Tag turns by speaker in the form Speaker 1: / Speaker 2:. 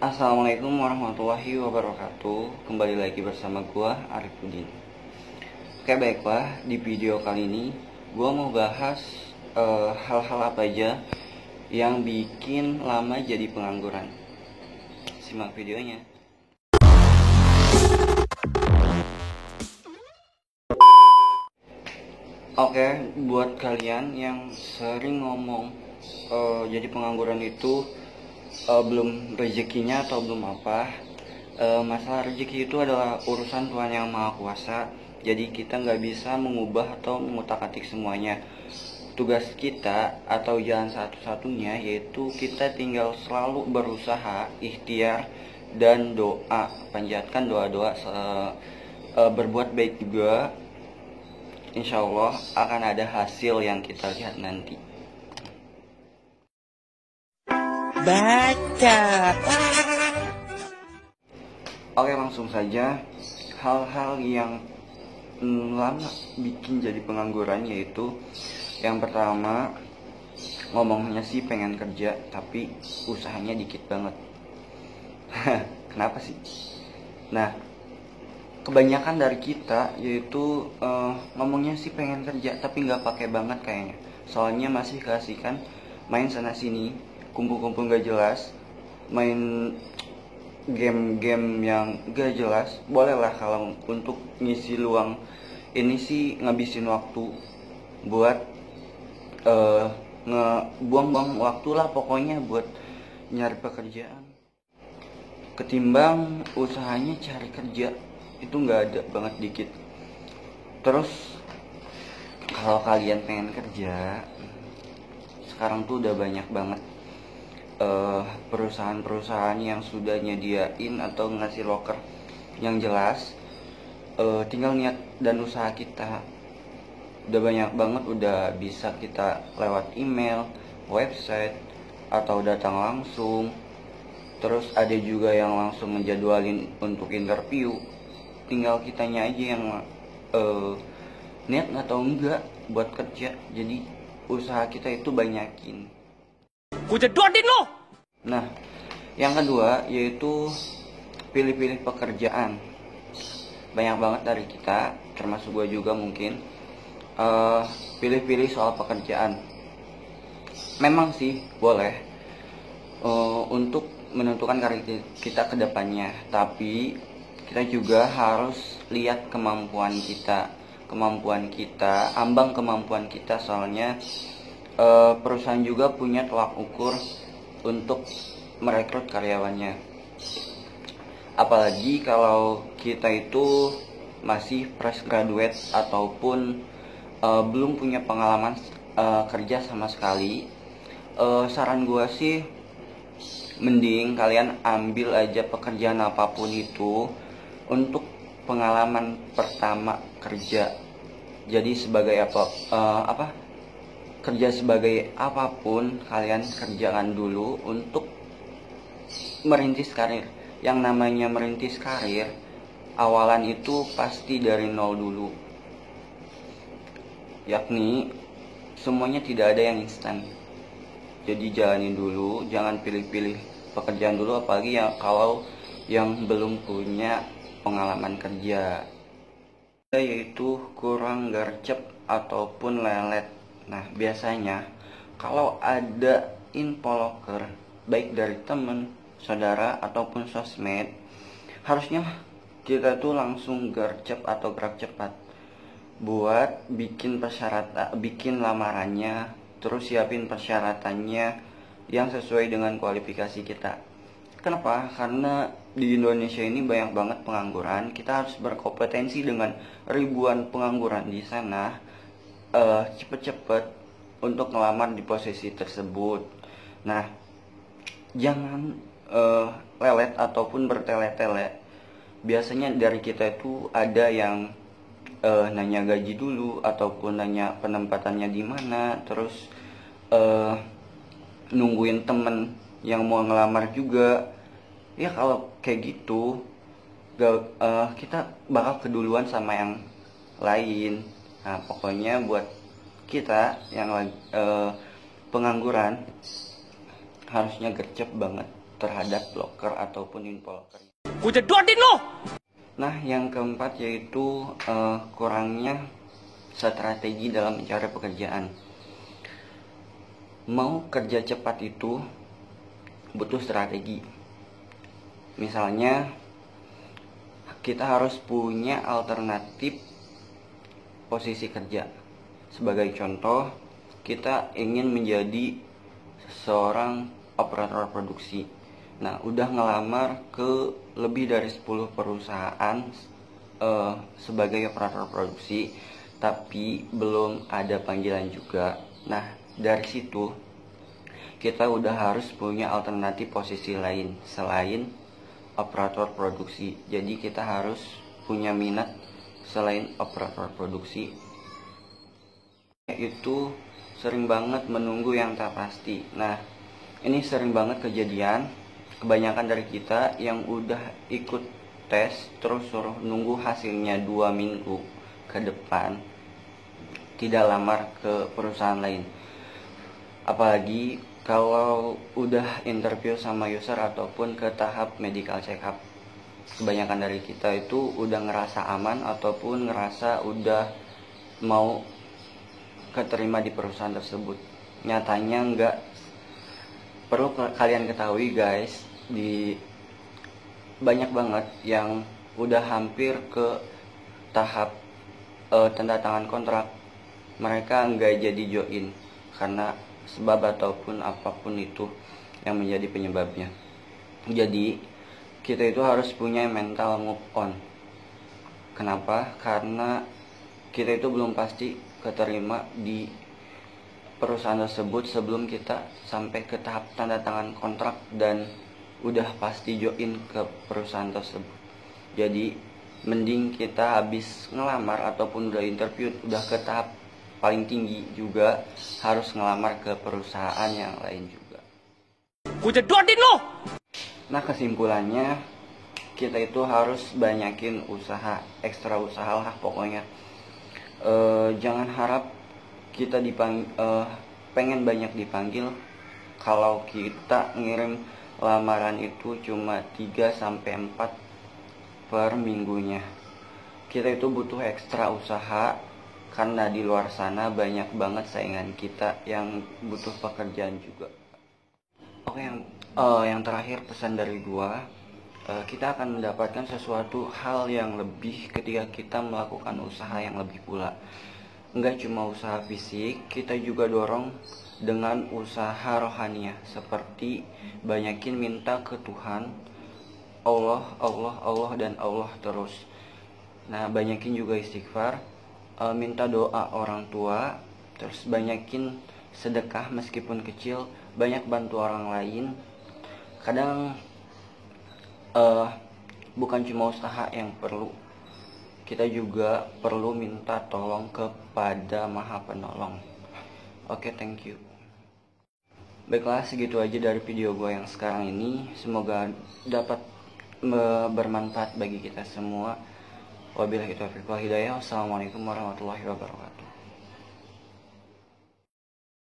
Speaker 1: Assalamualaikum warahmatullahi wabarakatuh. Kembali lagi bersama gua Arifudin. Oke, baiklah, di video kali ini gua mau bahas hal-hal apa aja yang bikin lama jadi pengangguran. Simak videonya. Oke, buat kalian yang sering ngomong jadi pengangguran itu belum rezekinya atau belum apa, masalah rezeki itu adalah urusan Tuhan yang Maha Kuasa. Jadi kita nggak bisa mengubah atau mengutak-atik semuanya. Tugas kita atau jalan satu-satunya yaitu kita tinggal selalu berusaha, ikhtiar, dan doa. Panjatkan doa-doa, berbuat baik juga. Insya Allah akan ada hasil yang kita lihat nanti.
Speaker 2: Baca.
Speaker 1: Oke, langsung saja. Hal-hal yang lama bikin jadi pengangguran yaitu yang pertama, ngomongnya sih pengen kerja tapi usahanya dikit banget. Kenapa sih? Nah, kebanyakan dari kita yaitu ngomongnya sih pengen kerja tapi nggak pakai banget kayaknya. Soalnya masih keasikan main sana sini, kumpul-kumpul gak jelas, main game-game yang gak jelas. Bolehlah kalau untuk ngisi luang ini sih ngabisin waktu buat ngebuang-buang waktu lah pokoknya buat nyari pekerjaan. Ketimbang usahanya cari kerja itu nggak ada banget dikit. Terus kalau kalian pengen kerja, sekarang tuh udah banyak banget perusahaan-perusahaan yang sudah nyediain atau ngasih loker yang jelas. Tinggal niat dan usaha kita. Udah banyak banget, udah bisa kita lewat email, website, atau datang langsung. Terus ada juga yang langsung menjadwalin untuk interview. Tinggal kitanya aja yang niat atau enggak buat kerja. Jadi usaha kita itu banyakin.
Speaker 2: Gue jedotin lo.
Speaker 1: Nah, yang kedua yaitu pilih-pilih pekerjaan. Banyak banget dari kita, termasuk gue juga mungkin, pilih-pilih soal pekerjaan. Memang sih boleh untuk menentukan karir kita ke depannya, tapi kita juga harus lihat kemampuan kita, ambang kemampuan kita. Soalnya perusahaan juga punya tolak ukur untuk merekrut karyawannya. Apalagi kalau kita itu masih fresh graduate ataupun belum punya pengalaman kerja sama sekali. Saran gue sih mending kalian ambil aja pekerjaan apapun itu untuk pengalaman pertama kerja. Jadi sebagai kerja sebagai apapun, kalian kerjakan dulu untuk merintis karir. Yang namanya merintis karir, awalan itu pasti dari nol dulu. Yakni semuanya tidak ada yang instan. Jadi jalanin dulu, jangan pilih-pilih pekerjaan dulu, apalagi kalau yang belum punya pengalaman kerja. Yaitu kurang gercep ataupun lelet. Nah, biasanya kalau ada info loker, baik dari temen, saudara, ataupun sosmed, harusnya kita tuh langsung gercep atau gerak cepat buat bikin lamarannya, terus siapin persyaratannya yang sesuai dengan kualifikasi kita. Kenapa? Karena di Indonesia ini banyak banget pengangguran. Kita harus berkompetensi dengan ribuan pengangguran di sana. Cepet-cepet untuk ngelamar di posisi tersebut. Nah, jangan lelet ataupun bertele-tele. Biasanya dari kita itu ada yang nanya gaji dulu ataupun nanya penempatannya di mana, terus nungguin temen yang mau ngelamar juga. Ya kalau kayak gitu kita bakal keduluan sama yang lain. Nah, pokoknya buat kita yang pengangguran harusnya gercep banget terhadap blocker ataupun infolocker.
Speaker 2: Gua jedotin lo.
Speaker 1: Nah, yang keempat yaitu kurangnya strategi dalam mencari pekerjaan. Mau kerja cepat itu butuh strategi. Misalnya, kita harus punya alternatif posisi kerja. Sebagai contoh, kita ingin menjadi seorang operator produksi. Nah, udah ngelamar ke lebih dari 10 perusahaan sebagai operator produksi, tapi belum ada panggilan juga. Nah, dari situ kita udah harus punya alternatif posisi lain selain operator produksi. Jadi kita harus punya minat selain operator produksi. Itu sering banget menunggu yang tak pasti. Nah, ini sering banget kejadian. Kebanyakan dari kita yang udah ikut tes terus suruh nunggu hasilnya 2 minggu ke depan, tidak lamar ke perusahaan lain. Apalagi kalau udah interview sama user ataupun ke tahap medical check up. Kebanyakan dari kita itu udah ngerasa aman ataupun ngerasa udah mau keterima di perusahaan tersebut. Nyatanya enggak. Perlu kalian ketahui guys, di banyak banget yang udah hampir ke tahap tanda tangan kontrak, mereka nggak jadi join karena sebab ataupun apapun itu yang menjadi penyebabnya. Jadi kita itu harus punya mental move on. Kenapa? Karena kita itu belum pasti keterima di perusahaan tersebut sebelum kita sampai ke tahap tanda tangan kontrak dan udah pasti join ke perusahaan tersebut. Jadi mending kita habis ngelamar ataupun udah interview, udah ke tahap paling tinggi juga harus ngelamar ke perusahaan yang lain juga.
Speaker 2: Gua jedotin lo.
Speaker 1: Nah, kesimpulannya kita itu harus banyakin usaha, ekstra usaha lah pokoknya. Jangan harap kita pengen banyak dipanggil kalau kita ngirim lamaran itu cuma 3-4 per minggunya. Kita itu butuh ekstra usaha karena di luar sana banyak banget saingan kita yang butuh pekerjaan juga. Oke, yang terakhir pesan dari gua, kita akan mendapatkan sesuatu hal yang lebih ketika kita melakukan usaha yang lebih pula. Enggak cuma usaha fisik, kita juga dorong dengan usaha rohaniah, seperti banyakin minta ke Tuhan, Allah, Allah, Allah, dan Allah terus. Nah, banyakin juga istighfar, minta doa orang tua, terus banyakin sedekah meskipun kecil, banyak bantu orang lain. Kadang bukan cuma usaha yang perlu, kita juga perlu minta tolong kepada Maha Penolong. Oke, thank you. Baiklah, segitu aja dari video gue yang sekarang ini. Semoga dapat bermanfaat bagi kita semua. Wabillahi taufiq wal hidayah. Wassalamualaikum warahmatullahi wabarakatuh.